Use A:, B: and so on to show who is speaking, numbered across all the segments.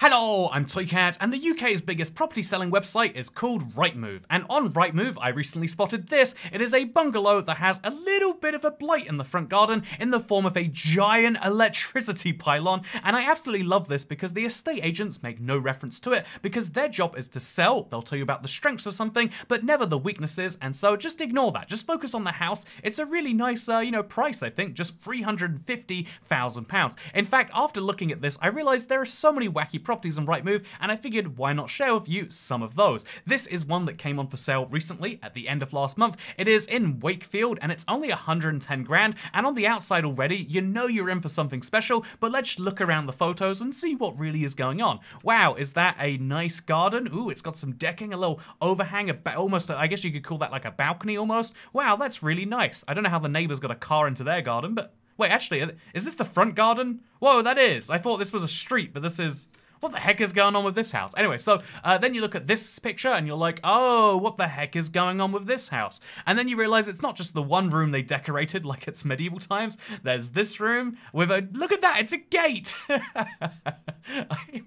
A: Hello, I'm Toycat, and the UK's biggest property selling website is called Rightmove. And on Rightmove, I recently spotted this. It is a bungalow that has a little bit of a blight in the front garden in the form of a giant electricity pylon. And I absolutely love this because the estate agents make no reference to it because their job is to sell. They'll tell you about the strengths of something, but never the weaknesses. And so just ignore that. Just focus on the house. It's a really nice, price, I think, just £350,000. In fact, after looking at this, I realized there are so many wacky properties on Rightmove, and I figured why not share with you some of those. This is one that came on for sale recently at the end of last month. It is in Wakefield and it's only 110 grand, and on the outside already, you know you're in for something special, but let's look around the photos and see what really is going on. Wow, is that a nice garden? Ooh, it's got some decking, a little overhang, almost, I guess you could call that like a balcony almost. Wow, that's really nice. I don't know how the neighbors got a car into their garden, but wait, actually, is this the front garden? Whoa, that is. I thought this was a street, but this is... What the heck is going on with this house? Anyway, so then you look at this picture and you're like, oh, what the heck is going on with this house? And then you realize it's not just the one room they decorated like it's medieval times. There's this room with a, look at that, it's a gate.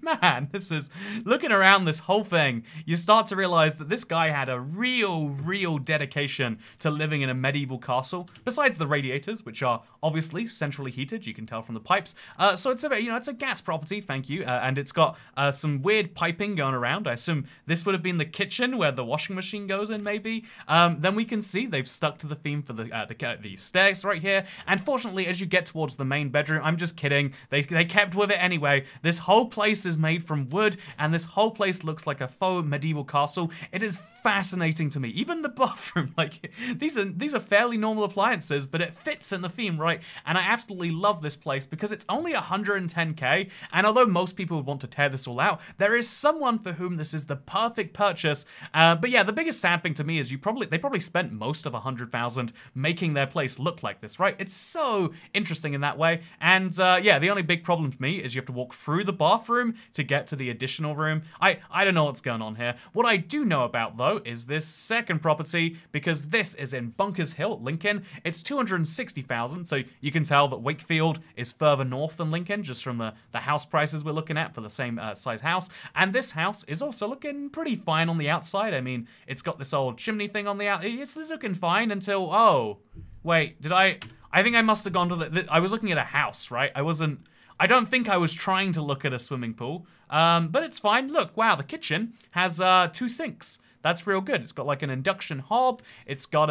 A: Man, this is, looking around this whole thing, you start to realize that this guy had a real dedication to living in a medieval castle. Besides the radiators, which are obviously centrally heated, you can tell from the pipes. So it's a, it's a gas property, thank you, and it's got some weird piping going around. I assume this would have been the kitchen where the washing machine goes in, maybe. Then we can see they've stuck to the theme for the stairs right here. And fortunately, as you get towards the main bedroom, I'm just kidding. They kept with it anyway. This whole place is made from wood, and this whole place looks like a faux medieval castle. It is fascinating to me. Even the bathroom, like these are fairly normal appliances, but it fits in the theme, right? And I absolutely love this place because it's only 110k, and although most people would want to tear this all out, there is someone for whom this is the perfect purchase. But yeah, the biggest sad thing to me is they probably spent most of 100,000 making their place look like this, right? It's so interesting in that way. And yeah, the only big problem to me is you have to walk through the bathroom to get to the additional room. I don't know what's going on here. What I do know about though is this second property, because this is in Bunkers Hill, Lincoln. It's 260,000, so you can tell that Wakefield is further north than Lincoln, just from the house prices we're looking at for the same size house. And this house is also looking pretty fine on the outside. I mean, it's got this old chimney thing on the out. It's looking fine until, oh, wait, I think I must have gone to I was looking at a house, right? I don't think I was trying to look at a swimming pool, but it's fine. Look, wow, the kitchen has 2 sinks. That's real good. It's got like an induction hob. It's got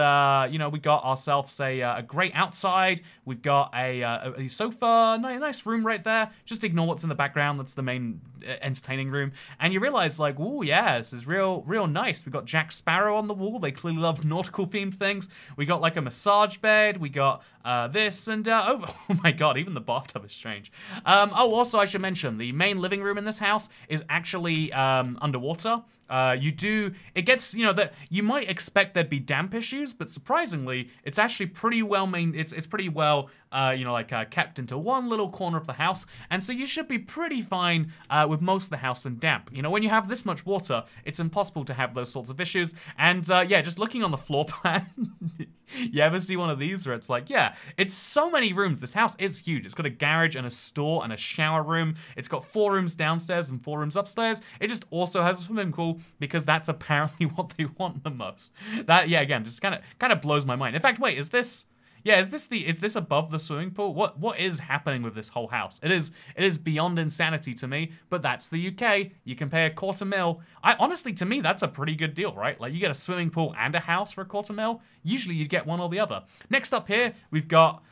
A: we got ourselves a grate outside. We've got a sofa, nice room right there. Just ignore what's in the background. That's the main entertaining room. And you realize like, ooh, yeah, this is real nice. We got Jack Sparrow on the wall. They clearly love nautical themed things. We got like a massage bed. We got this and oh my god, even the bathtub is strange. Oh, also I should mention the main living room in this house is actually underwater. It gets, that you might expect there'd be damp issues, but surprisingly, it's actually pretty well it's pretty well, kept into one little corner of the house, and so you should be pretty fine with most of the house in damp. When you have this much water, it's impossible to have those sorts of issues, and yeah, just looking on the floor plan, you ever see one of these where it's like, yeah, it's so many rooms. This house is huge. It's got a garage and a store and a shower room. It's got 4 rooms downstairs and 4 rooms upstairs. It just also has a swimming pool because that's apparently what they want the most. That, yeah, again, just kind of blows my mind. In fact, wait, is this above the swimming pool? What is happening with this whole house? It is beyond insanity to me, but that's the UK. You can pay $250,000. Honestly, to me, that's a pretty good deal, right? Like, you get a swimming pool and a house for $250,000. Usually you'd get one or the other. Next up here, we've got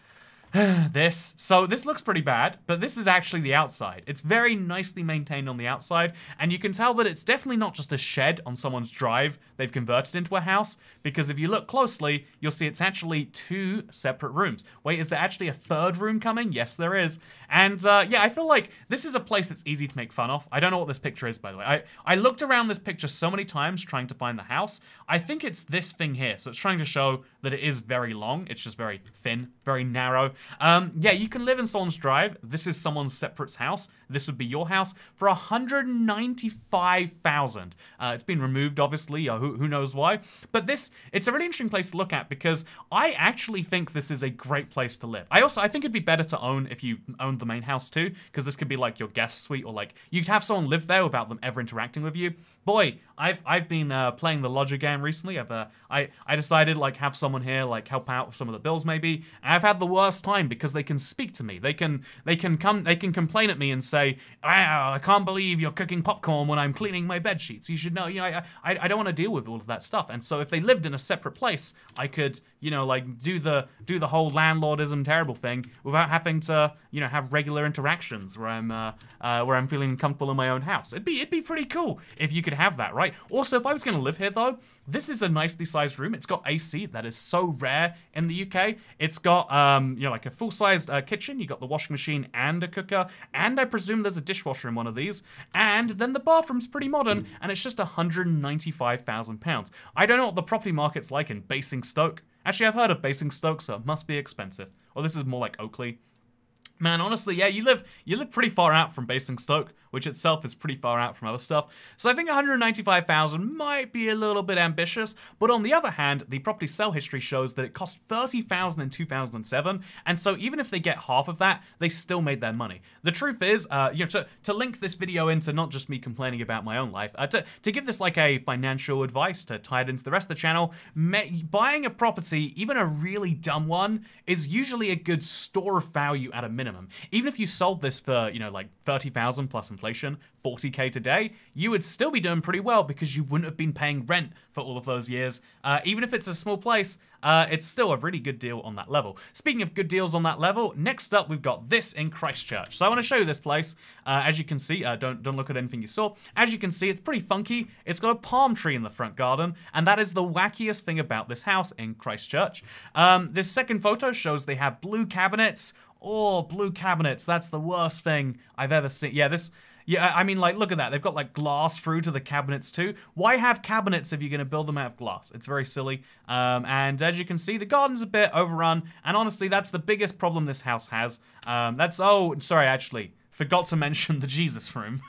A: this. So this looks pretty bad, but this is actually the outside. It's very nicely maintained on the outside, and you can tell that it's definitely not just a shed on someone's drive they've converted into a house, because if you look closely, you'll see it's actually 2 separate rooms. Wait, is there actually a 3rd room coming? Yes, there is. And yeah, I feel like this is a place that's easy to make fun of. I don't know what this picture is, by the way. I looked around this picture so many times trying to find the house. I think it's this thing here. So it's trying to show that it is very long. It's just very thin, very narrow. Yeah, you can live in someone's drive. This is someone's separate house. this would be your house for $195,000. It's been removed, obviously. Who knows why? But it's a really interesting place to look at because I actually think this is a great place to live. I think it'd be better to own if you owned the main house too, because this could be like your guest suite, or like you could have someone live there without them ever interacting with you. Boy, I've been playing the lodger game recently. I decided like have someone here like help out with some of the bills maybe. And I've had the worst time because they can speak to me. They can complain at me and say, I can't believe you're cooking popcorn when I'm cleaning my bed sheets. You should know, I don't want to deal with all of that stuff. And so if they lived in a separate place, I could, like do the whole landlordism terrible thing without having to, have regular interactions where I'm feeling comfortable in my own house. It'd be pretty cool if you could have that, right? Also, if I was going to live here though, this is a nicely sized room. It's got AC. That is so rare in the UK. It's got, like a full-sized kitchen. You got the washing machine and a cooker, and I presume there's a dishwasher in one of these. And then the bathroom's pretty modern, and it's just £195,000. I don't know what the property market's like in Basingstoke. Actually, I've heard of Basingstoke, so it must be expensive. Or this is more like Oakley. Man, honestly, yeah, you live pretty far out from Basingstoke, which itself is pretty far out from other stuff. So I think 195,000 might be a little bit ambitious, but on the other hand, the property sale history shows that it cost 30,000 in 2007, and so even if they get half of that, they still made their money. The truth is, to link this video into not just me complaining about my own life, to give this like a financial advice to tie it into the rest of the channel, buying a property, even a really dumb one, is usually a good store of value at a minimum. Even if you sold this for, like 30,000 plus inflation, 40k today, you would still be doing pretty well because you wouldn't have been paying rent for all of those years. Even if it's a small place, it's still a really good deal on that level. Speaking of good deals on that level, next up we've got this in Christchurch. So I want to show you this place. As you can see, don't look at anything you saw. As you can see, it's pretty funky. It's got a palm tree in the front garden, and that is the wackiest thing about this house in Christchurch. This second photo shows they have blue cabinets. Oh, blue cabinets. That's the worst thing I've ever seen. Yeah, I mean, like, look at that. They've got, like, glass through to the cabinets, too. Why have cabinets if you're going to build them out of glass? It's very silly. And as you can see, the garden's a bit overrun. And honestly, that's the biggest problem this house has. Oh, sorry, actually. Forgot to mention the Jesus room.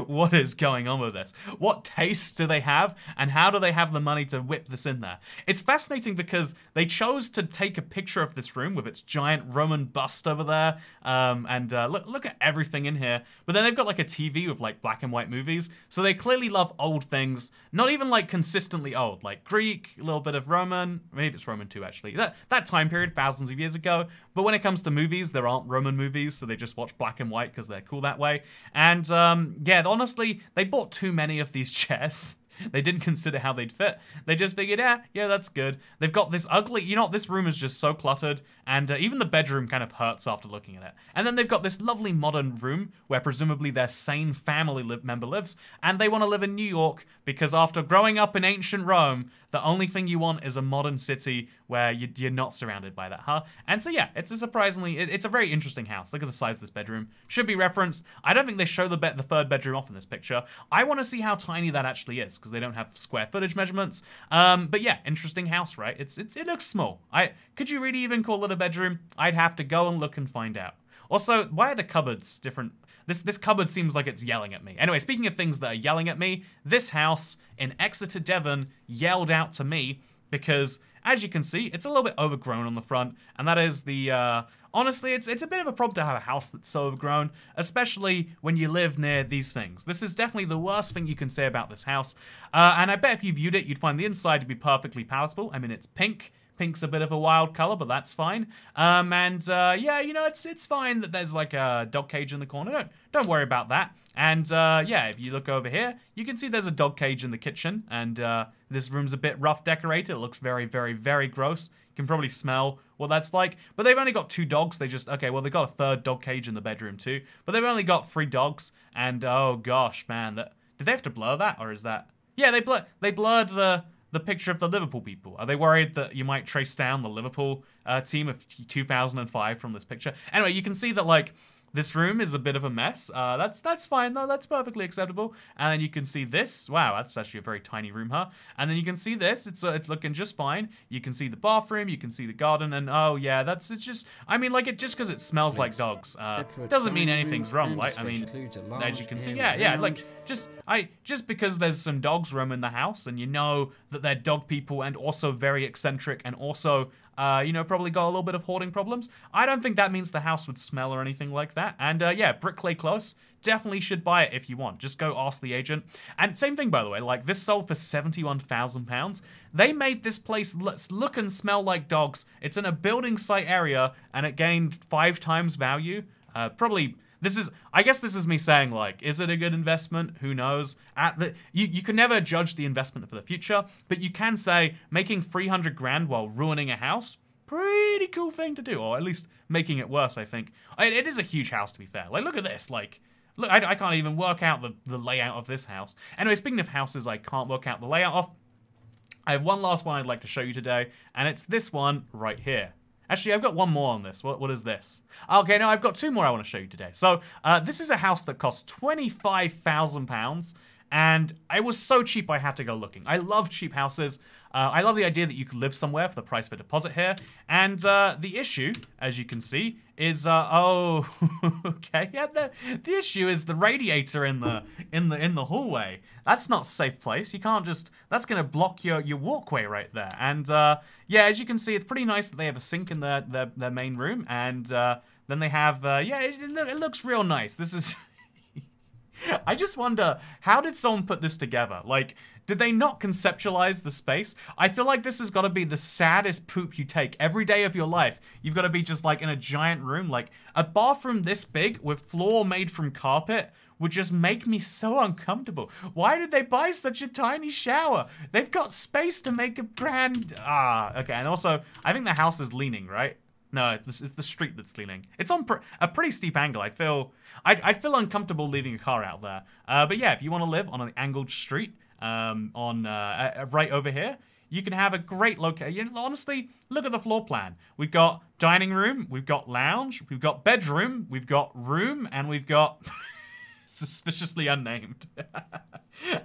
A: What is going on with this? What tastes do they have, and how do they have the money to whip this in there? It's fascinating because they chose to take a picture of this room with its giant Roman bust over there, look at everything in here. But then they've got like a TV with like black and white movies, so they clearly love old things. Not even like consistently old, like Greek, a little bit of Roman, maybe it's Roman too actually. That time period, thousands of years ago. But when it comes to movies, there aren't Roman movies, so they just watch black and white because they're cool that way. And yeah, honestly, they bought too many of these chairs. They didn't consider how they'd fit. They just figured, yeah, that's good. They've got this ugly, this room is just so cluttered, and even the bedroom kind of hurts after looking at it. And then they've got this lovely modern room where presumably their sane family member lives, and they want to live in New York because after growing up in ancient Rome, the only thing you want is a modern city where you're not surrounded by that, huh? And so yeah, it's a very interesting house. Look at the size of this bedroom. Should be referenced. I don't think they show the third bedroom off in this picture. I want to see how tiny that actually is because they don't have square footage measurements. But yeah, interesting house, right? It looks small. Could you really even call it a bedroom? I'd have to go and look and find out. Also, why are the cupboards different? This cupboard seems like it's yelling at me. Anyway, speaking of things that are yelling at me, this house in Exeter, Devon yelled out to me because, as you can see, it's a little bit overgrown on the front, and that is the, honestly, it's a bit of a problem to have a house that's so overgrown, especially when you live near these things. This is definitely the worst thing you can say about this house, and I bet if you viewed it, you'd find the inside to be perfectly palatable. I mean, it's pink. Pink's a bit of a wild color, but that's fine. Yeah, it's fine that there's like a dog cage in the corner. Don't worry about that. And yeah, if you look over here, you can see there's a dog cage in the kitchen, and this room's a bit rough decorated. It looks very, very, very gross. You can probably smell what that's like. But they've only got 2 dogs. They've got a third dog cage in the bedroom too. But they've only got 3 dogs, and oh gosh, man, did they have to blur that, or is that? Yeah, they blurred the picture of the Liverpool people. Are they worried that you might trace down the Liverpool team of 2005 from this picture? Anyway, you can see that, like, This room is a bit of a mess. That's fine though. That's perfectly acceptable. And then you can see this. Wow, that's actually a very tiny room, huh? And then you can see this. It's looking just fine. You can see the bathroom. You can see the garden. And oh yeah, it's just. I mean, like just because it smells like dogs doesn't mean anything's wrong, right? I mean, as you can see, yeah, like just because there's some dogs roaming the house, and you know that they're dog people and also very eccentric and also. Probably got a little bit of hoarding problems. I don't think that means the house would smell or anything like that. And yeah, Brick Clay Close, definitely should buy it if you want. Just go ask the agent. And same thing, by the way, like this sold for £71,000. They made this place look and smell like dogs. It's in a building site area and it gained 5 times value. I guess this is me saying, like, is it a good investment? Who knows? You can never judge the investment for the future, but you can say making 300 grand while ruining a house, pretty cool thing to do, or at least making it worse, I think. It is a huge house, to be fair. Like, look at this. Like, look, I can't even work out the layout of this house. Anyway, speaking of houses I can't work out the layout of, I have one last one I'd like to show you today, and it's this one right here. Actually, I've got one more on this. What is this? Okay, no, I've got 2 more I want to show you today. So, this is a house that cost £25,000, and it was so cheap I had to go looking. I love cheap houses. I love the idea that you could live somewhere for the price of a deposit here. And the issue, as you can see, is oh, okay, yeah. The issue is the radiator in the hallway. That's not a safe place. You can't just. That's gonna block your walkway right there. And yeah, as you can see, it's pretty nice that they have a sink in their main room, and then they have yeah, it looks real nice. This is. I just wonder, how did someone put this together? Like, did they not conceptualize the space? I feel like this has got to be the saddest poop you take every day of your life. You've got to be just like in a giant room. Like, a bathroom this big with floor made from carpet would just make me so uncomfortable. Why did they buy such a tiny shower? They've got space to make a brand... okay. And also, I think the house is leaning, right? No, it's the street that's leaning. It's on a pretty steep angle. I'd feel uncomfortable leaving a car out there. But yeah, if you want to live on an angled street, right over here, you can have a great location. Honestly, look at the floor plan. We've got dining room, we've got lounge, we've got bedroom, we've got room, and we've got suspiciously unnamed.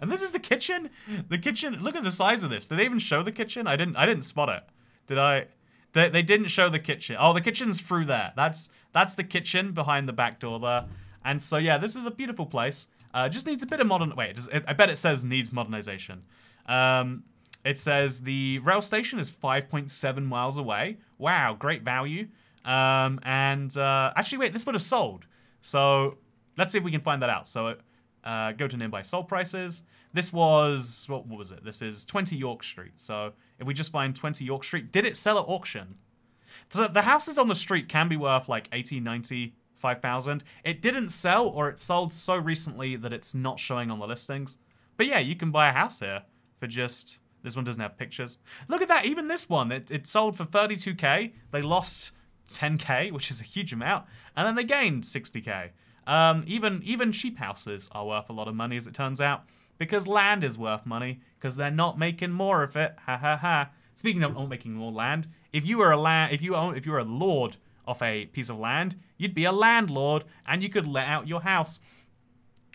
A: And this is the kitchen. The kitchen. Look at the size of this. Did they even show the kitchen? I didn't spot it. Did I? They didn't show the kitchen. Oh, the kitchen's through there. That's the kitchen behind the back door there. And so, yeah, this is a beautiful place. Just needs a bit of modern... Wait, I bet it says needs modernization. It says the rail station is 5.7 miles away. Wow, great value. Actually, wait, this would have sold. So, let's see if we can find that out. So, go to nearby sold prices. This was... What was it? This is 20 York Street. So, if we just find 20 York Street... Did it sell at auction? So, the houses on the street can be worth like 80, 90... 5,000. It didn't sell, or it sold so recently that it's not showing on the listings. But yeah, you can buy a house here for just... This one doesn't have pictures. Look at that, even this one. It sold for 32k. They lost 10k, which is a huge amount. And then they gained 60k. Even cheap houses are worth a lot of money, as it turns out. Because land is worth money. Because they're not making more of it. Ha ha ha. Speaking of not making more land, if you were a lord of a piece of land, you'd be a landlord, and you could let out your house.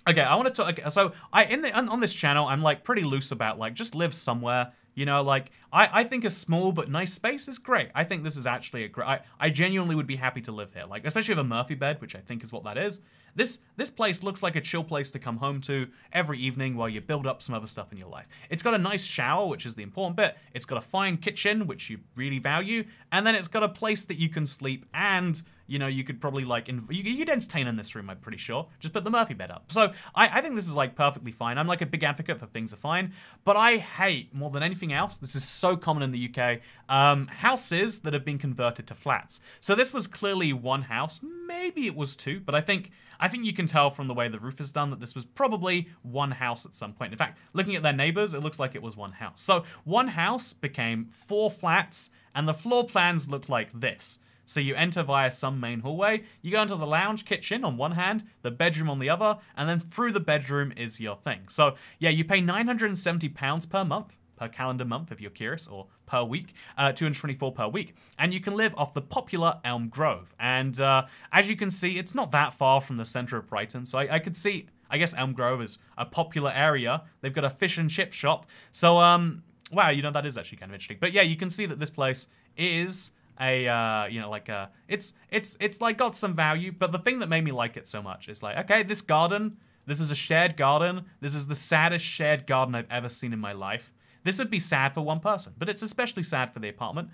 A: Okay, I want to talk. Okay, so on this channel, I'm like pretty loose about like just live somewhere. You know, like I think a small but nice space is great. I think this is actually a great. I genuinely would be happy to live here. Like especially with a Murphy bed, which I think is what that is. This place looks like a chill place to come home to every evening while you build up some other stuff in your life. It's got a nice shower, which is the important bit. It's got a fine kitchen, which you really value, and then it's got a place that you can sleep, and you know you could probably like you'd entertain in this room. I'm pretty sure. Just put the Murphy bed up. So I think this is like perfectly fine. I'm like a big advocate for things are fine, but I hate more than anything else. This is so common in the UK. Houses that have been converted to flats. So this was clearly one house. Maybe it was 2, but I think you can tell from the way the roof is done that this was probably one house at some point. In fact, looking at their neighbors, it looks like it was one house. So one house became 4 flats, and the floor plans looked like this. So you enter via some main hallway, you go into the lounge kitchen on one hand, the bedroom on the other, and then through the bedroom is your thing. So yeah, you pay £970 per month per calendar month if you're curious, or per week, 224 per week. And you can live off the popular Elm Grove. And as you can see, it's not that far from the center of Brighton. So I could see, I guess Elm Grove is a popular area. They've got a fish and chip shop. So, wow, you know, that is actually kind of interesting. But yeah, you can see that this place is a, you know, like a, it's like got some value. But the thing that made me like it so much is like, okay, this garden, this is a shared garden. This is the saddest shared garden I've ever seen in my life. This would be sad for one person, but it's especially sad for the apartment.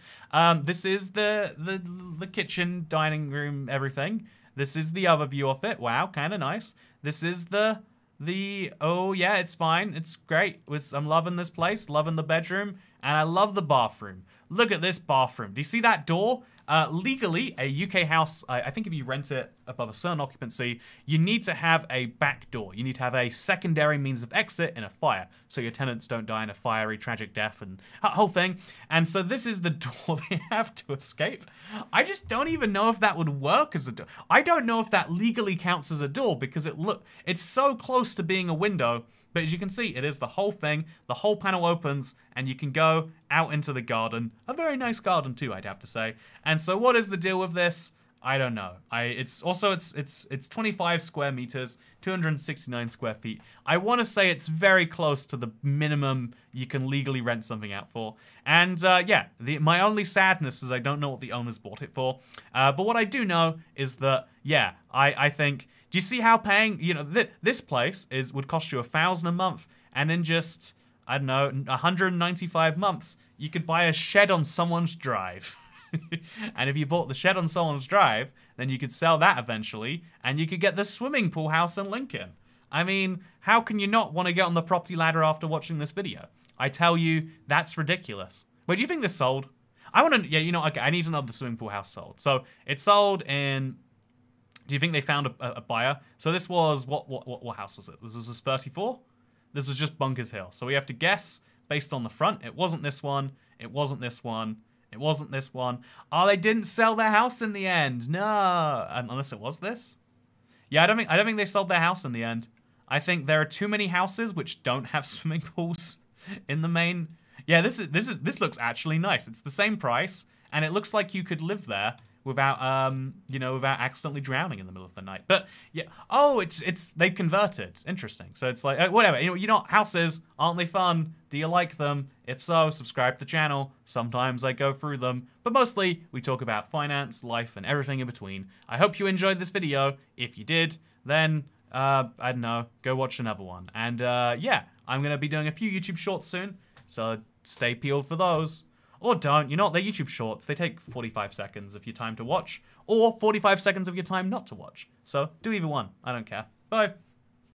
A: This is the kitchen, dining room, everything. This is the other view of it. Wow, kind of nice. This is the oh yeah, it's fine. It's great. I'm loving this place, loving the bedroom, and I love the bathroom. Look at this bathroom. Do you see that door? Legally, a UK house, I think if you rent it above a certain occupancy, you need to have a back door. You need to have a secondary means of exit in a fire, so your tenants don't die in a fiery, tragic death and whole thing. And so this is the door they have to escape. I just don't even know if that would work as a door. I don't know if that legally counts as a door because it's so close to being a window. But as you can see, it is the whole thing. The whole panel opens, and you can go out into the garden. A very nice garden too, I'd have to say. And so, what is the deal with this? I don't know. It's 25 square meters, 269 square feet. I want to say it's very close to the minimum you can legally rent something out for. And yeah, my only sadness is I don't know what the owners bought it for. But what I do know is that, yeah, I think. Do you see how paying, you know, this place would cost you $1,000 a month, and in just, I don't know, 195 months, you could buy a shed on someone's drive. And if you bought the shed on someone's drive, then you could sell that eventually, and you could get the swimming pool house in Lincoln. I mean, how can you not want to get on the property ladder after watching this video? I tell you, that's ridiculous. Wait, do you think this sold? I want to, yeah, you know, okay, I need to know the swimming pool house sold. So it sold in. Do you think they found a buyer? So this was, what house was it? This was 34? This was just Bunkers Hill. So we have to guess based on the front. It wasn't this one. It wasn't this one. It wasn't this one. Oh, they didn't sell their house in the end. No. Unless it was this. Yeah, I don't think they sold their house in the end. I think there are too many houses which don't have swimming pools in the main. Yeah, this looks actually nice. It's the same price, and it looks like you could live there without you know, without accidentally drowning in the middle of the night. But yeah, oh, they've converted. Interesting. So it's like whatever. You know, houses, aren't they fun? Do you like them? If so, subscribe to the channel. Sometimes I go through them, but mostly we talk about finance, life, and everything in between. I hope you enjoyed this video. If you did, then I don't know, go watch another one. And yeah, I'm gonna be doing a few YouTube shorts soon, so stay peeled for those. Or don't, you know what, they're YouTube shorts. They take 45 seconds of your time to watch, or 45 seconds of your time not to watch. So do either one, I don't care. Bye.